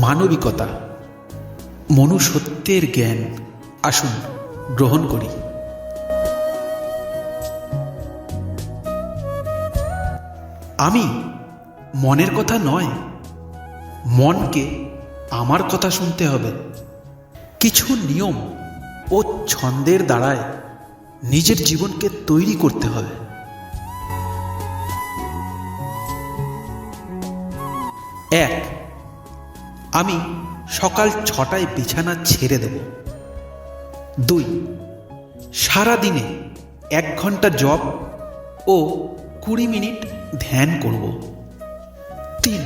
মানবিকতা, মনুষ্যত্বের জ্ঞান। আসুন গ্রহণ করি। আমি মনের কথা নয়, মনকে আমার কথা শুনতে হবে। কিছু নিয়ম ও ছন্দের দ্বারায় নিজের জীবনকে তৈরি করতে হবে। এক, আমি সকাল 6টায় বিছানা ছেড়ে দেব। 2, সারাদিনে 1 ঘন্টা জপ ও 20 মিনিট ধ্যান করব। 3,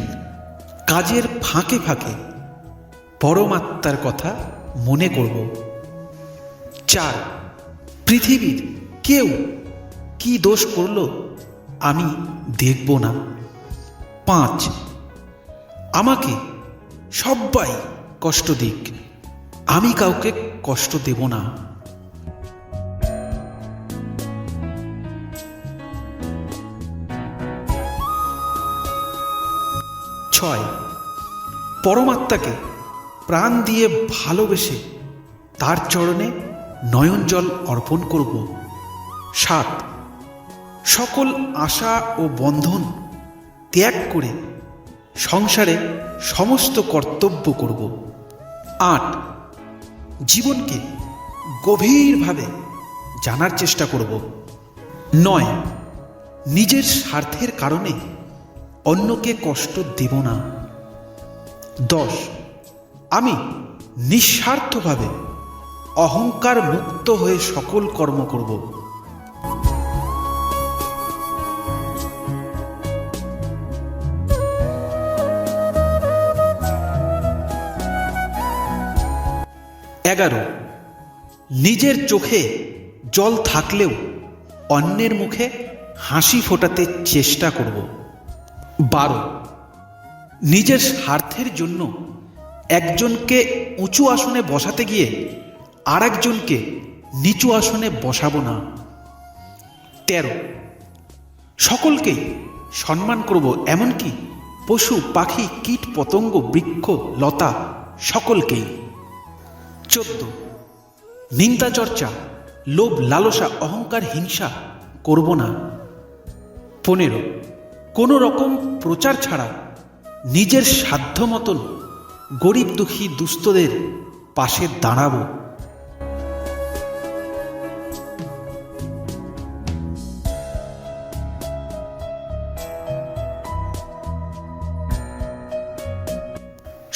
কাজের ফাঁকে ফাঁকে পরমাত্মার কথা মনে করব। 4, পৃথিবীর কেউ কি দোষ করল আমি দেখব না। 5, আমাকে সবাই কষ্ট দিক, আমি কাউকে কষ্ট দেব না। 6, পরমাত্মাকে প্রাণ দিয়ে ভালোবেসে তার চরণে নয়ন জল অর্পণ করব। 7, সকল আশা ও বন্ধন ত্যাগ করে সংসারে সমস্ত কর্তব্য করব। 8, জীবনকে গভীরভাবে জানার চেষ্টা করব। 9, নিজের স্বার্থের কারণে অন্যকে কষ্ট দেব না। 10, আমি নিঃস্বার্থভাবে অহংকার মুক্ত হয়ে সকল কর্ম করব। 11, নিজের চোখে জল থাকলেও অন্যের মুখে হাসি ফোটাতে চেষ্টা করব। 12, নিজের স্বার্থের জন্য একজনকে উঁচু আসনে বসাতে গিয়ে আর একজনকে নিচু আসনে বসাবো না। 13, সকলকেই সম্মান করব, এমনকি পশু পাখি কীট পতঙ্গ বৃক্ষ লতা সকলকেই। 14, নিন্দা চর্চা লোভ লালসা অহংকার হিংসা করব না। 15, কোনো রকম প্রচার ছাড়া নিজের সাধ্য মতন গরিব দুঃখী দুস্থদের পাশে দাঁড়াব।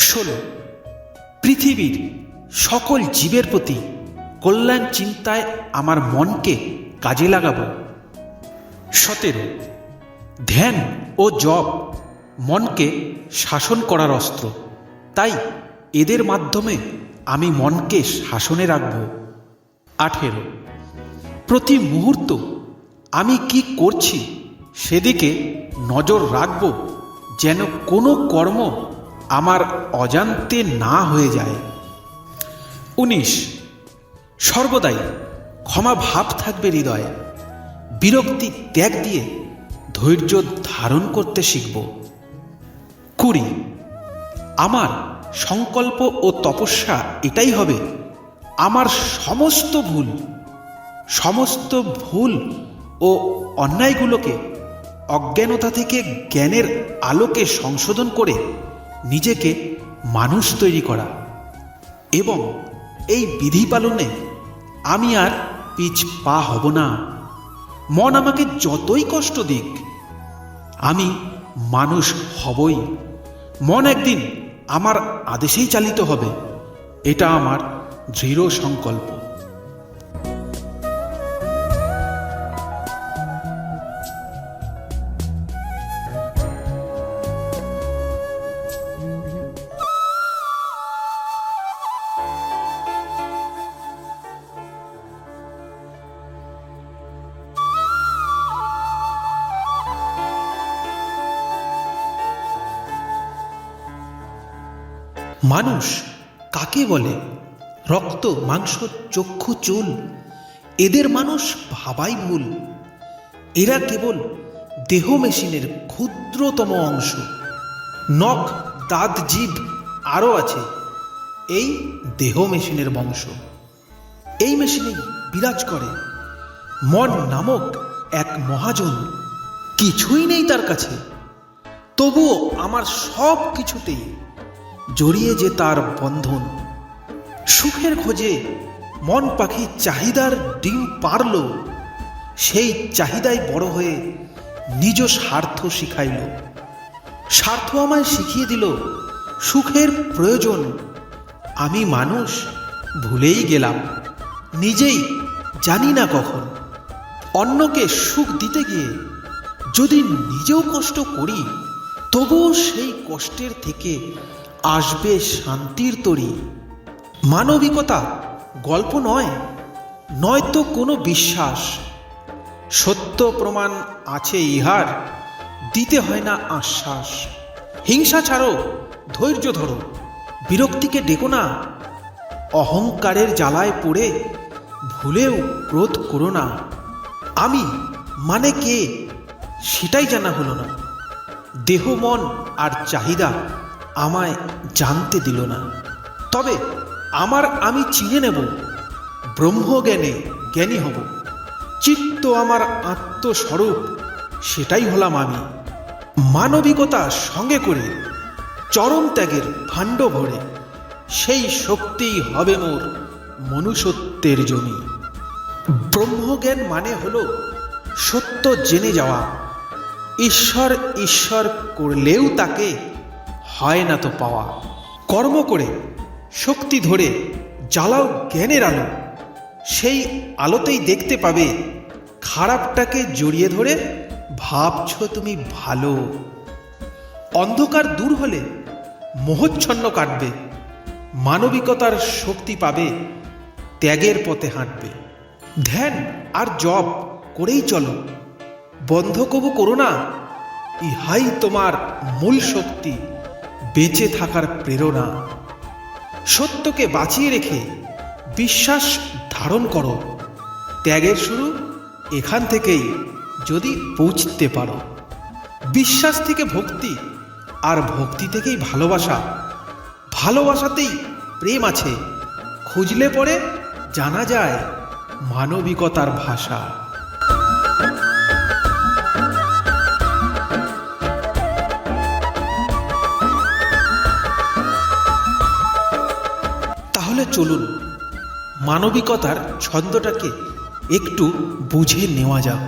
16, পৃথিবীর সকল জীবের প্রতি কল্যাণ চিন্তায় আমার মনকে কাজে লাগাব। 17, ধ্যান ও জপ মনকে শাসন করার অস্ত্র, তাই এদের মাধ্যমে আমি মনকে শাসনে রাখব। 18, প্রতি মুহূর্ত আমি কি করছি সেদিকে নজর রাখব, যেন কোনো কর্ম আমার অজান্তে না হয়ে যায়। 19, সর্বদাই ক্ষমা ভাব থাকবে হৃদয়ে, বিরক্তি ত্যাগ দিয়ে ধৈর্য ধারণ করতে শিখব। 20, আমার সংকল্প ও তপস্যা এটাই হবে, আমার সমস্ত ভুল ও অন্যায়গুলোকে অজ্ঞানতা থেকে জ্ঞানের আলোকে সংশোধন করে নিজেকে মানুষ তৈরি করা। এবং এই বিধি পালনে আমি আর পিছ পা হব না। মন আমাকে যতই কষ্ট দিক, আমি মানুষ হবই। মন একদিন আমার আদেশেই চালিত হবে, এটা আমার দৃঢ় সংকল্প। মানুষ কাকে বলে? রক্ত মাংস চক্ষু চুল, এদের মানুষ ভাবাই ভুল। এরা কেবল দেহ মেশিনের ক্ষুদ্রতম অংশ। নখ দাঁত জিভ আরও আছে এই দেহ মেশিনের বংশ। এই মেশিনেই বিরাজ করে মন নামক এক মহাজন। কিছুই নেই তার কাছে, তবুও আমার সব কিছুতেই জড়িয়ে যে তার বন্ধন। সুখের খোঁজে মন পাখি চাহিদার ডিম পারল, সেই চাহিদাই বড় হয়ে নিজ স্বার্থ শিখাইল। স্বার্থ আমায় শিখিয়ে দিল সুখের প্রয়োজন। আমি মানুষ ভুলেই গেলাম, নিজেই জানি না কখন। অন্যকে সুখ দিতে গিয়ে যদি নিজেও কষ্ট করি, তবুও সেই কষ্টের থেকে আসবে শান্তির তরী। মানবিকতা গল্প নয়, নয়তো কোনো বিশ্বাস। সত্য প্রমাণ আছে ইহার, দিতে হয় না আশ্বাস। হিংসা ছাড়ো, ধৈর্য ধরো, বিরক্তিকে ডেকো না। অহংকারের জ্বালায় পড়ে ভুলেও ক্রোধ করো না। আমি মানে কে সেটাই জানা হলো না। দেহ মন আর চাহিদা আমায় জানতে দিল না। তবে আমার আমি চিনে নেব, ব্রহ্মজ্ঞানে জ্ঞানী হব। চিত্ত আমার আত্মস্বরূপ, সেটাই হলাম আমি। মানবিকতা সঙ্গে করে চরম ত্যাগের ভাণ্ড ভরে, সেই শক্তিই হবে মোর মনুষ্যত্বের জমি। ব্রহ্মজ্ঞান মানে হলো সত্য জেনে যাওয়া। ঈশ্বর ঈশ্বর করলেও তাকে হয় না তো পাওয়া। কর্ম করে শক্তি ধরে জ্বালাও জ্ঞানের আলো, সেই আলোতেই দেখতে পাবে খারাপটাকে জড়িয়ে ধরে ভাবছ তুমি ভালো। অন্ধকার দূর হলে মোহচ্ছন্ন কাটবে, মানবিকতার শক্তি পাবে, ত্যাগের পথে হাঁটবে। ধ্যান আর জপ করেই চলো, বন্ধ কবু করো না। ইহাই তোমার মূল শক্তি, বেঁচে থাকার প্রেরণা। সত্যকে বাঁচিয়ে রেখে বিশ্বাস ধারণ করো। ত্যাগের শুরু এখান থেকেই যদি পৌঁছতে পারো। বিশ্বাস থেকে ভক্তি, আর ভক্তি থেকেই ভালোবাসা। ভালোবাসাতেই প্রেম আছে, খুঁজলে পরে জানা যায় মানবিকতার ভাষা। তাহলে চলুন মানবিকতার ছন্দটাকে একটু বুঝে নেওয়া যাক।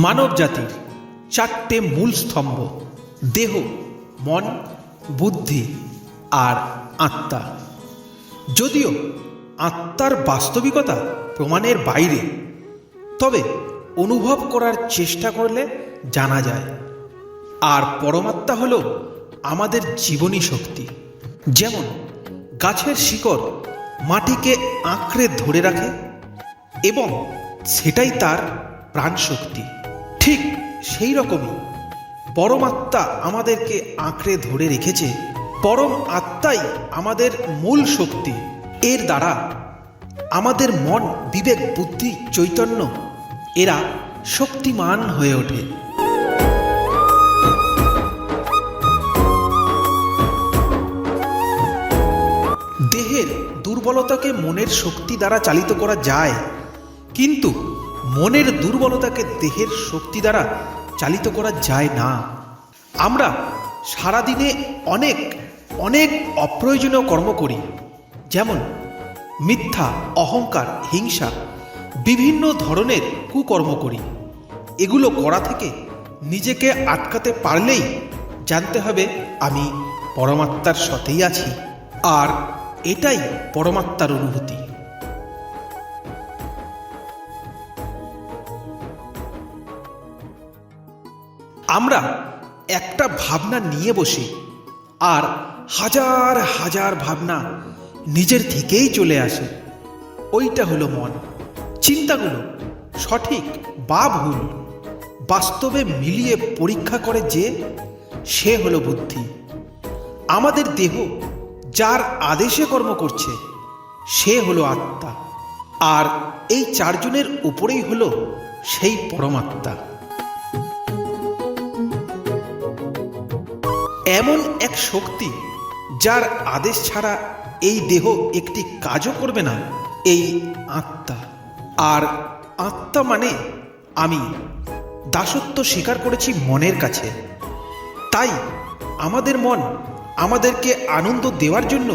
মানব জাতির চারটে মূল স্তম্ভ: দেহ, মন, বুদ্ধি আর আত্মা। যদিও আত্মার বাস্তবিকতা প্রমাণের বাইরে, তবে অনুভব করার চেষ্টা করলে জানা যায়। আর পরমাত্মা হল আমাদের জীবনী শক্তি। যেমন গাছের শিকড় মাটিকে আঁকড়ে ধরে রাখে এবং সেটাই তার প্রাণশক্তি, ঠিক সেই রকমই পরমাত্মা আমাদেরকে আঁকড়ে ধরে রেখেছে। পরম আত্মাই আমাদের মূল শক্তি। এর দ্বারা আমাদের মন, বিবেক, বুদ্ধি, চৈতন্য এরা শক্তিমান হয়ে ওঠে। দেহের দুর্বলতাকে মনের শক্তি দ্বারা চালিত করা যায়, কিন্তু মনের দুর্বলতাকে দেহের শক্তি দ্বারা চালিত করা যায় না। আমরা সারাদিনে অনেক অনেক অপ্রয়োজনীয় কর্ম করি, যেমন মিথ্যা, অহংকার, হিংসা, বিভিন্ন ধরনের কুকর্ম করি। এগুলো করা থেকে নিজেকে আটকাতে পারলেই জানতে হবে আমি পরমাত্মার সাথেই আছি, আর এটাই পরমাত্মার অনুভূতি। আমরা একটা ভাবনা নিয়ে বসি, আর হাজার হাজার ভাবনা নিজের থেকেই চলে আসে। ওইটা হলো মন। চিন্তাগুলো সঠিক বা ভুল বাস্তবে মিলিয়ে পরীক্ষা করে যে, সে হলো বুদ্ধি। আমাদের দেহ যার আদেশে কর্ম করছে, সে হলো আত্মা। আর এই চারজনের উপরেই হলো সেই পরমাত্মা। এমন এক শক্তি যার আদেশ ছাড়া এই দেহ একটি কাজও করবে না, এই আত্মা। আর আত্মা মানে আমি দাসত্ব স্বীকার করেছি মনের কাছে। তাই আমাদের মন আমাদেরকে আনন্দ দেওয়ার জন্য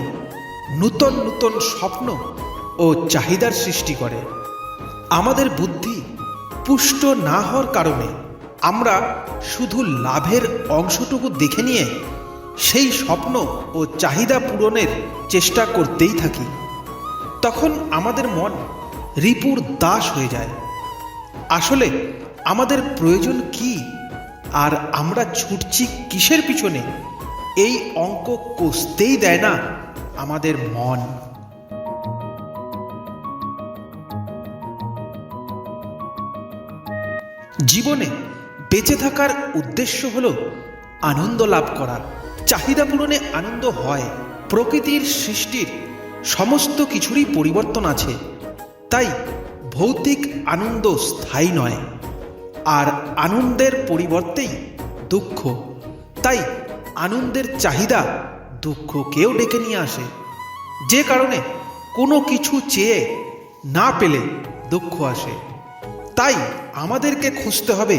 নূতন নূতন স্বপ্ন ও চাহিদার সৃষ্টি করে। আমাদের বুদ্ধি পুষ্ট না হওয়ার কারণে আমরা শুধু লাভের অংশটুকু দেখে নিয়ে সেই স্বপ্ন ও চাহিদা পূরণের চেষ্টা করতেই থাকি। তখন আমাদের মন রিপুর দাস হয়ে যায়। আসলে আমাদের প্রয়োজন কি আর আমরা ছুটছি কিসের পিছনে, এই অঙ্ক কষতেই দেয় না আমাদের মন। জীবনে বেঁচে থাকার উদ্দেশ্য হলো আনন্দ লাভ করা। চাহিদা পূরণে আনন্দ হয়। প্রকৃতির সৃষ্টির সমস্ত কিছুরই পরিবর্তন আছে, তাই ভৌতিক আনন্দ স্থায়ী নয়। আর আনন্দের পরিবর্তেই দুঃখ, তাই আনন্দের চাহিদা দুঃখকেও ডেকে নিয়ে আসে। যে কারণে কোনো কিছু চেয়ে না পেলে দুঃখ আসে। তাই আমাদেরকে খুঁজতে হবে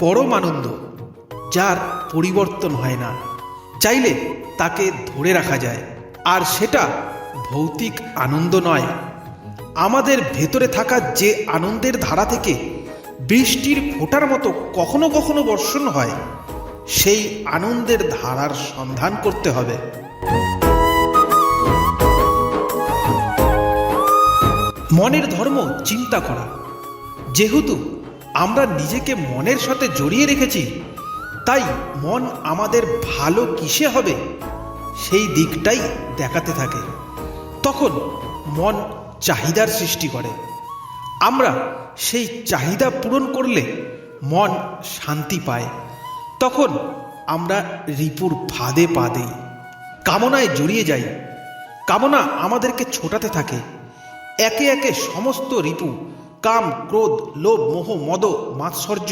পরম আনন্দ, যার পরিবর্তন হয় না, চাইলে তাকে ধরে রাখা যায়। আর সেটা ভৌতিক আনন্দ নয়। আমাদের ভেতরে থাকা যে আনন্দের ধারা থেকে বৃষ্টির ফোঁটার মতো কখনো কখনো বর্ষণ হয়, সেই আনন্দের ধারার সন্ধান করতে হবে। মনের ধর্ম চিন্তা করা। যেহেতু আমরা নিজেকে মনের সাথে জড়িয়ে রেখেছি, তাই মন আমাদের ভালো কিসে হবে সেই দিকটাই দেখাতে থাকে। তখন মন চাহিদার সৃষ্টি করে। আমরা সেই চাহিদা পূরণ করলে মন শান্তি পায়। তখন আমরা রিপুর ফাঁদে পা দেই, কামনায় জড়িয়ে যাই। কামনা আমাদেরকে ছোটাতে থাকে। একে একে সমস্ত রিপু, কাম, ক্রোধ, লোভ, মোহ, মদ, মাৎসর্য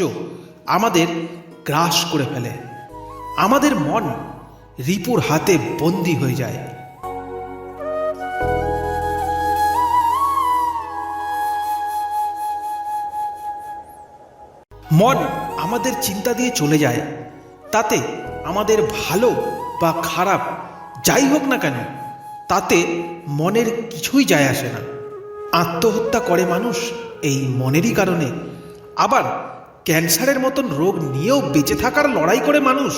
আমাদের গ্রাস করে ফেলে। আমাদের মন রিপুর হাতে বন্দী হয়ে যায়। মন আমাদের চিন্তা দিয়ে চলে যায়। তাতে আমাদের ভালো বা খারাপ যাই হোক না কেন, তাতে মনের কিছুই যায় আসে না। আত্মহত্যা করে মানুষ এই মনেরই কারণে। আবার ক্যান্সারের মতন রোগ নিয়েও বেঁচে থাকার লড়াই করে মানুষ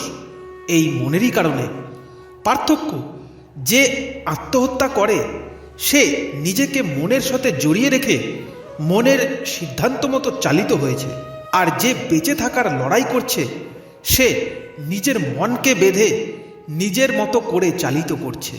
এই মনেরই কারণে। পার্থক্য, যে আত্মহত্যা করে সে নিজেকে মনের সাথে জড়িয়ে রেখে মনের সিদ্ধান্ত মতো চালিত হয়েছে। আর যে বেঁচে থাকার লড়াই করছে সে নিজের মনকে বেঁধে নিজের মতো করে চালিত করছে।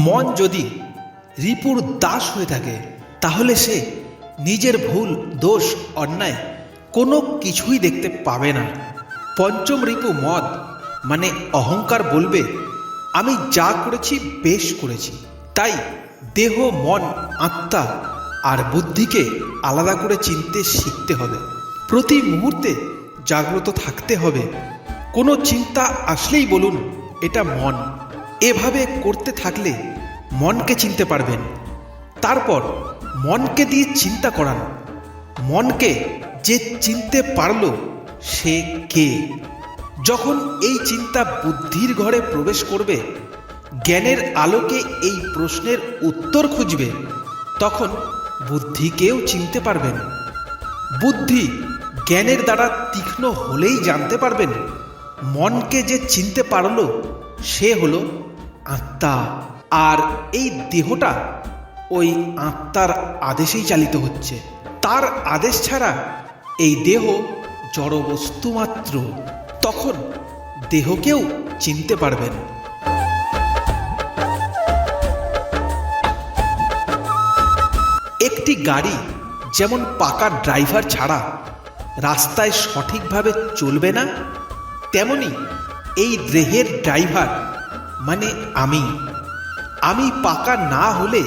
মন যদি রিপুর দাস হয়ে থাকে, তাহলে সে নিজের ভুল, দোষ, অন্যায় কোনো কিছুই দেখতে পাবে না। পঞ্চম রিপু মদ মানে অহংকার বলবে, আমি যা করেছি বেশ করেছি। তাই দেহ, মন, আত্মা আর বুদ্ধিকে আলাদা করে চিনতে শিখতে হবে। প্রতি মুহূর্তে জাগ্রত থাকতে হবে। কোনো চিন্তা আসলেই বলুন, এটা মন। এভাবে করতে থাকলে মনকে চিনতে পারবেন। তারপর মনকে দিয়ে চিন্তা করান। মনকে যে চিনতে পারল সে কে? যখন এই চিন্তা বুদ্ধির ঘরে প্রবেশ করবে, জ্ঞানের আলোকে এই প্রশ্নের উত্তর খুঁজবে, তখন বুদ্ধিকেও চিনতে পারবেন। বুদ্ধি জ্ঞানের দ্বারা তীক্ষ্ণ হলেই জানতে পারবেন মনকে যে চিনতে পারল সে হলো আত্মা, আর এই দেহটা ওই আত্মার আদেশেই চালিত হচ্ছে। তার আদেশ ছাড়া এই দেহ জড়বস্তু মাত্র। তখন দেহকেও চিনতে পারবেন। একটি গাড়ি যেমন পাকা ড্রাইভার ছাড়া রাস্তায় সঠিকভাবে চলবে না, তেমনি এই দেহের ড্রাইভার মানে আমি পাকা না হলে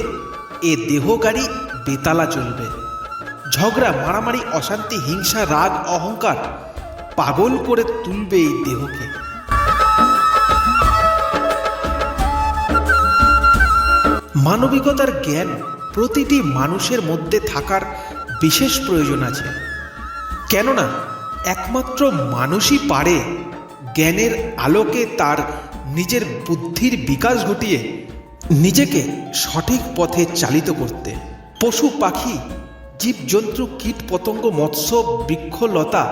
এ দেহ গাড়ি বেতালা চলবে। ঝগড়া, মারামারি, অশান্তি, হিংসা, রাগ, অহংকার পাগল করে তুলবে এই দেহকে। মানবিকতার জ্ঞান প্রতিটি মানুষের মধ্যে থাকার বিশেষ প্রয়োজন আছে, কেননা একমাত্র মানুষই পারে জ্ঞানের আলোকে তার নিজের বুদ্ধির বিকাশ ঘটিয়ে নিজেকে সঠিক পথে চালিত করতে। পশু পাখি, জীবজন্তু, কীট পতঙ্গ, মৎস্য, বৃক্ষলতা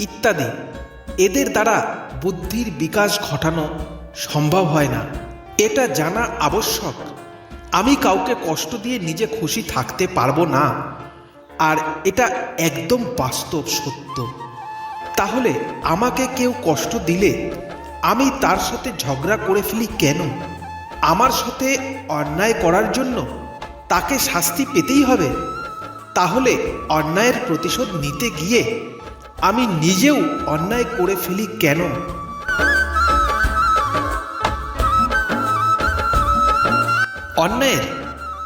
ইত্যাদি এদের দ্বারা বুদ্ধির বিকাশ ঘটানো সম্ভব হয় না। এটা জানা আবশ্যক। আমি কাউকে কষ্ট দিয়ে নিজে খুশি থাকতে পারবো না, আর এটা একদম বাস্তব সত্য। তাহলে আমাকে কেউ কষ্ট দিলে আমি তার সাথে ঝগড়া করে ফেলি কেন? আমার সাথে অন্যায় করার জন্য তাকে শাস্তি পেতেই হবে। তাহলে অন্যায়ের প্রতিশোধ নিতে গিয়ে আমি নিজেও অন্যায় করে ফেলি কেন? অন্যায়ের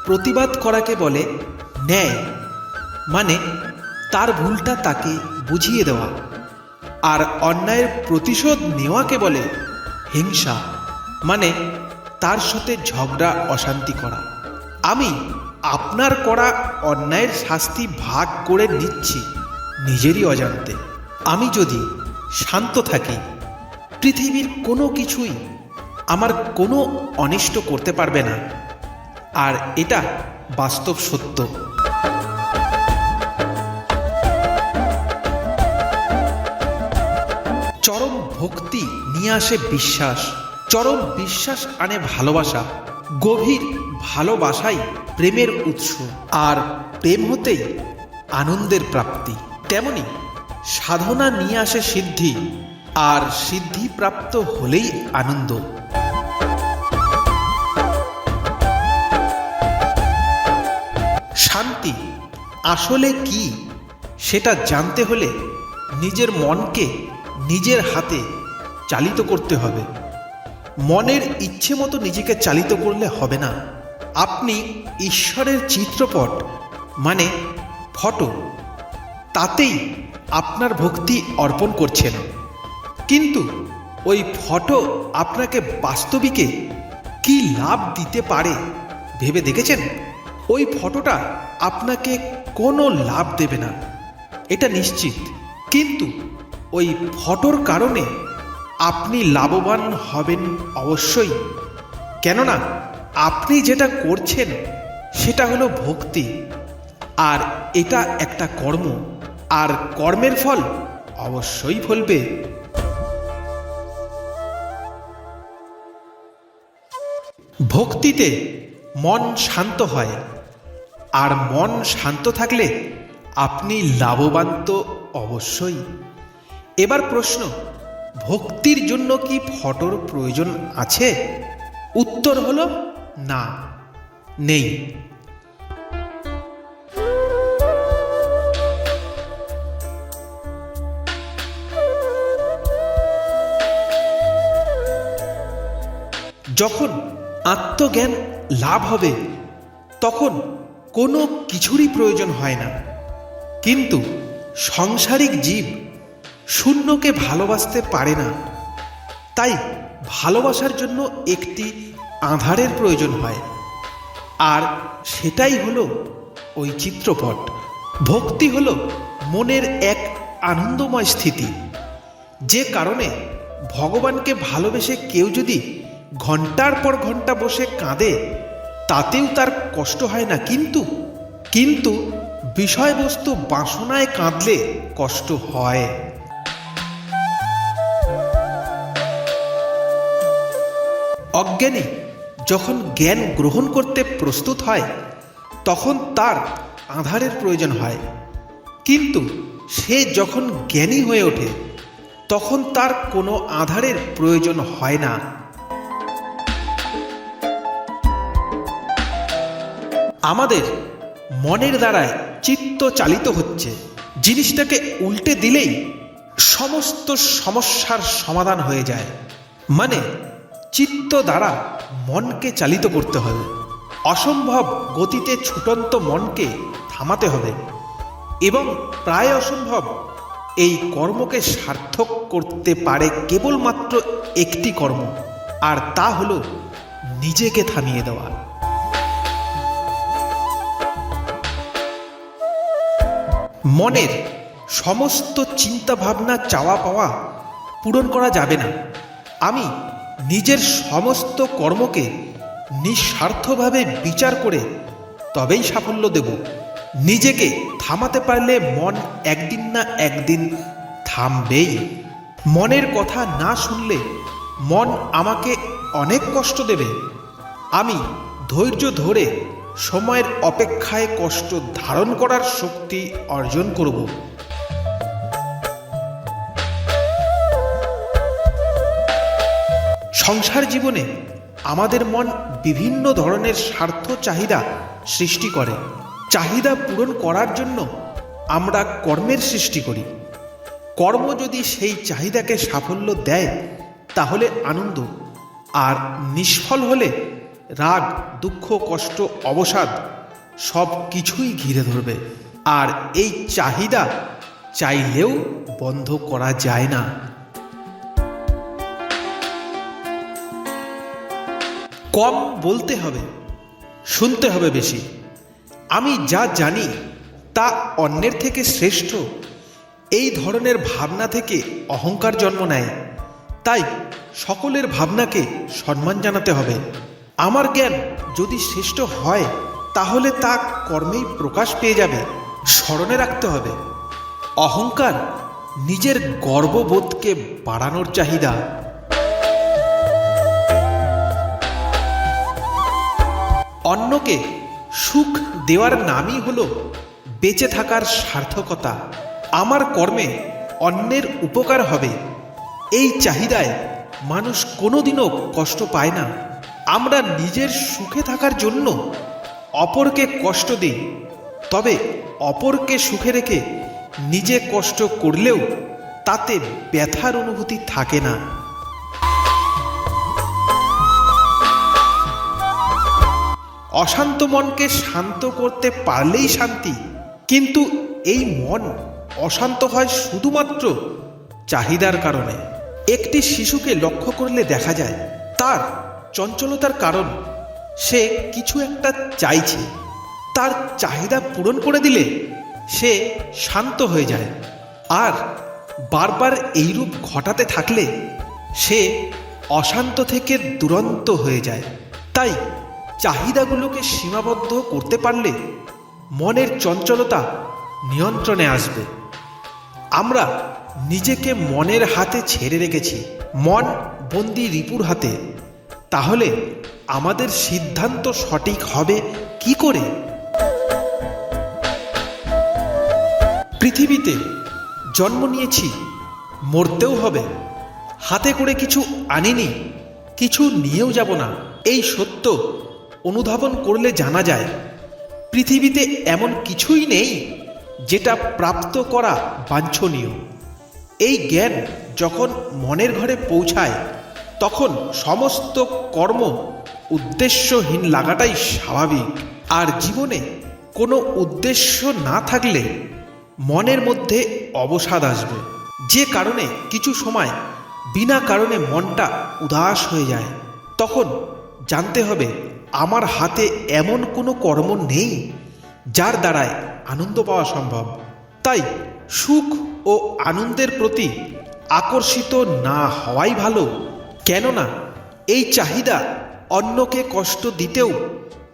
প্রতিবাদ করাকে বলে ন্যায়, মানে তার ভুলটা তাকে বুঝিয়ে দেওয়া। আর অন্যায়ের প্রতিশোধ নেওয়াকে বলে হিংসা, মানে তার সাথে ঝগড়া, অশান্তি করা। আমি আপনার করা অন্যায়ের শাস্তি ভাগ করে নিচ্ছি নিজেরই অজান্তে। আমি যদি শান্ত থাকি, পৃথিবীর কোনো কিছুই আমার কোনো অনিষ্ট করতে পারবে না, আর এটা বাস্তব সত্য। চরম ভক্তি নিয়ে আসে বিশ্বাস, চরম বিশ্বাস আনে ভালোবাসা, গভীর ভালোবাসাই প্রেমের উৎস, আর প্রেম হতেই আনন্দের প্রাপ্তি। তেমনি সাধনা নিয়ে আসে সিদ্ধি, আর সিদ্ধি প্রাপ্ত হলেই আনন্দ। শান্তি আসলে কি সেটা জানতে হলে নিজের মনকে নিজের হাতে চালিত করতে হবে। মনের ইচ্ছে মতো নিজেকে চালিত করলে হবে না। আপনি ঈশ্বরের চিত্রপট মানে ফটো, তাতেই আপনার ভক্তি অর্পণ করছেন। কিন্তু ওই ফটো আপনাকে বাস্তবিকে কি লাভ দিতে পারে ভেবে দেখেছেন? ওই ফটোটা আপনাকে কোনো লাভ দেবে না, এটা নিশ্চিত। কিন্তু ওই ফটোর কারণে আপনি লাভবান হবেন অবশ্যই, কেননা আপনি যেটা করছেন সেটা হলো ভক্তি, আর এটা একটা কর্ম, আর কর্মের ফল অবশ্যই ফলবে। ভক্তিতে মন শান্ত হয়, আর মন শান্ত থাকলে আপনি লাভবান তো অবশ্যই। এবার প্রশ্ন, ভক্তির জন্য কি ফটোর প্রয়োজন আছে? উত্তর হলো না, নেই। যখন আত্মজ্ঞান লাভ হবে তখন কোনো কিছুরই প্রয়োজন হয় না। কিন্তু সাংসারিক জীব শূন্যকে ভালোবাসতে পারে না, তাই ভালোবাসার জন্য একটি আধারের প্রয়োজন হয়, আর সেটাই হলো ওই চিত্রপট। ভক্তি হলো মনের এক আনন্দময় স্থিতি, যে কারণে ভগবানকে ভালোবেসে কেউ যদি ঘন্টার পর ঘন্টা বসে কাঁদে তাতেও তার কষ্ট হয় না। কিন্তু বিষয়বস্তু বাসনায় কাঁদলে কষ্ট হয়। অজ্ঞানী যখন জ্ঞান গ্রহণ করতে প্রস্তুত হয় তখন তার আধারের প্রয়োজন হয়, কিন্তু সে যখন জ্ঞানী হয়ে ওঠে তখন তার কোনো আধারের প্রয়োজন হয় না। আমাদের মনের দ্বারায় চিত্ত চালিত হচ্ছে, জিনিসটাকে উল্টে দিলেই সমস্ত সমস্যার সমাধান হয়ে যায়। মানে চিত্ত দ্বারা মনকে চালিত করতে হবে, অসম্ভব গতিতে ছুটন্ত মনকে থামাতে হবে, এবং প্রায় অসম্ভব এই কর্মকে সার্থক করতে পারে কেবলমাত্র একটি কর্ম, আর তা হলো নিজেকে থামিয়ে দেওয়া। মনের সমস্ত চিন্তা ভাবনা চাওয়া পাওয়া পূরণ করা যাবে না। আমি নিজের সমস্ত কর্মকে নিঃস্বার্থভাবে বিচার করে তবেই সাফল্য দেব। নিজেকে থামাতে পারলে মন একদিন না একদিন থামবেই। মনের কথা না শুনলে মন আমাকে অনেক কষ্ট দেবে। আমি ধৈর্য ধরে সময়ের অপেক্ষায় কষ্ট ধারণ করার শক্তি অর্জন করব। সংসার জীবনে আমাদের মন বিভিন্ন ধরনের স্বার্থ চাহিদা সৃষ্টি করে। চাহিদা পূরণ করার জন্য আমরা কর্মের সৃষ্টি করি। কর্ম যদি সেই চাহিদাকে সাফল্য দেয় তাহলে আনন্দ, আর নিষ্ফল হলে রাগ, দুঃখ, কষ্ট, অবসাদ সব কিছুই ঘিরে ধরবে। আর এই চাহিদা চাইলেও বন্ধ করা যায় না। কম বলতে হবে, শুনতে হবে বেশি। আমি যা জানি তা অন্যের থেকে শ্রেষ্ঠ, এই ধরনের ভাবনা থেকে অহংকার জন্ম নেয়। তাই সকলের ভাবনাকে সম্মান জানাতে হবে। আমার জ্ঞান যদি শ্রেষ্ঠ হয় তাহলে তা কর্মেই প্রকাশ পেয়ে যাবে। স্মরণে রাখতে হবে, অহংকার নিজের গর্ববোধকে বাড়ানোর চাহিদা। অন্যকে সুখ দেওয়ার নামই হলো বেঁচে থাকার সার্থকতা। আমার কর্মে অন্যের উপকার হবে, এই চাহিদায় মানুষ কোনোদিনও কষ্ট পায় না। আমরা নিজের সুখে থাকার জন্য অপরকে কষ্ট দিই, তবে অপরকে সুখে রেখে নিজে কষ্ট করলেও তাতে ব্যথার অনুভূতি থাকে না। অশান্ত মনকে শান্ত করতে পারলেই শান্তি, কিন্তু এই মন অশান্ত হয় শুধুমাত্র চাহিদার কারণে। একটি শিশুকে লক্ষ্য করলে দেখা যায় তার চঞ্চলতার কারণ সে কিছু একটা চাইছে। তার চাহিদা পূরণ করে দিলে সে শান্ত হয়ে যায়, আর বারবার এইরূপ ঘটাতে থাকলে সে অশান্ত থেকে দুরন্ত হয়ে যায়। তাই চাহিদাগুলোকে সীমাবদ্ধ করতে পারলে মনের চঞ্চলতা নিয়ন্ত্রণে আসবে। আমরা নিজেকে মনের হাতে ছেড়ে রেখেছি, মন বন্দি রিপুর হাতে। তাহলে আমাদের সিদ্ধান্ত সঠিক হবে কি করে? পৃথিবীতে জন্ম নিয়েছি, মরতেও হবে। হাতে করে কিছু আনিনি, কিছু নিয়েও যাব না। এই সত্য অনুধাবন করলে জানা যায় পৃথিবীতে এমন কিছুই নেই যেটা প্রাপ্ত করা বাঞ্ছনীয়। এই জ্ঞান যখন মনের ঘরে পৌঁছায় তখন সমস্ত কর্ম উদ্দেশ্যহীন লাগাটাই স্বাভাবিক। আর জীবনে কোনো উদ্দেশ্য না থাকলে মনের মধ্যে অবসাদ আসবে, যে কারণে কিছু সময় বিনা কারণে মনটা উদাস হয়ে যায়। তখন জানতে হবে আমার হাতে এমন কোনো কর্ম নেই যার দ্বারায় আনন্দ পাওয়া সম্ভব। তাই সুখ ও আনন্দের প্রতি আকর্ষিত না হওয়াই ভালো। কেননা এই চাহিদা অন্যকে কষ্ট দিতেও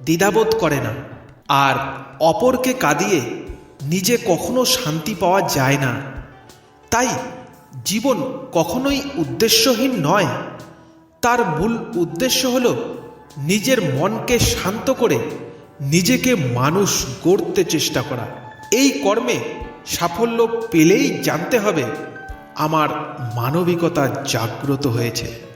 দ্বিধাবোধ করে না, আর অপরকে কাঁদিয়ে নিজে কখনো শান্তি পাওয়া যায় না। তাই জীবন কখনোই উদ্দেশ্যহীন নয়। তার মূল উদ্দেশ্য হল নিজের মনকে শান্ত করে নিজেকে মানুষ গড়তে চেষ্টা করা। এই কর্মে সাফল্য পেলেই জানতে হবে আমার মানবিকতা জাগ্রত হয়েছে।